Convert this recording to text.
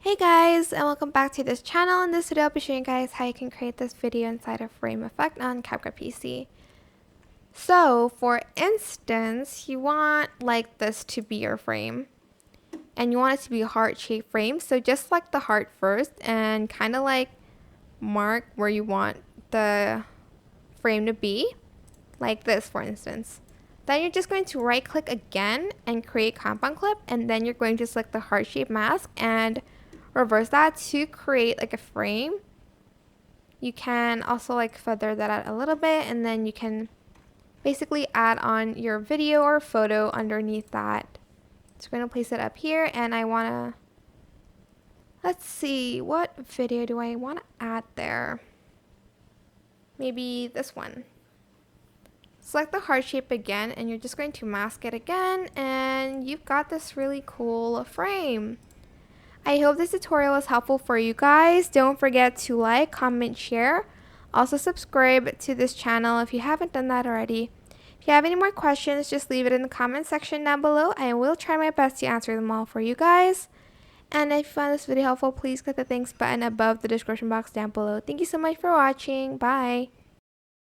Hey guys, and welcome back to this channel. In this video, I'll be showing you guys how you can create this video inside of frame effect on CapCut PC. So, for instance, you want like this to be your frame, and you want it to be a heart-shaped frame. So just select the heart first and kind of like mark where you want the frame to be, like this for instance. Then you're just going to right click again and create compound clip, and then you're going to select the heart-shaped mask and reverse that to create like a frame. You can also like feather that out a little bit, and then you can basically add on your video or photo underneath that. So I'm going to place it up here, and I want to, let's see, what video do I want to add there? Maybe this one. Select the heart shape again, and you're just going to mask it again, and you've got this really cool frame. I hope this tutorial was helpful for you guys. Don't forget to like, comment, share. Also subscribe to this channel if you haven't done that already. If you have any more questions, just leave it in the comment section down below. I will try my best to answer them all for you guys. And if you found this video helpful, please click the thanks button above the description box down below. Thank you so much for watching. Bye.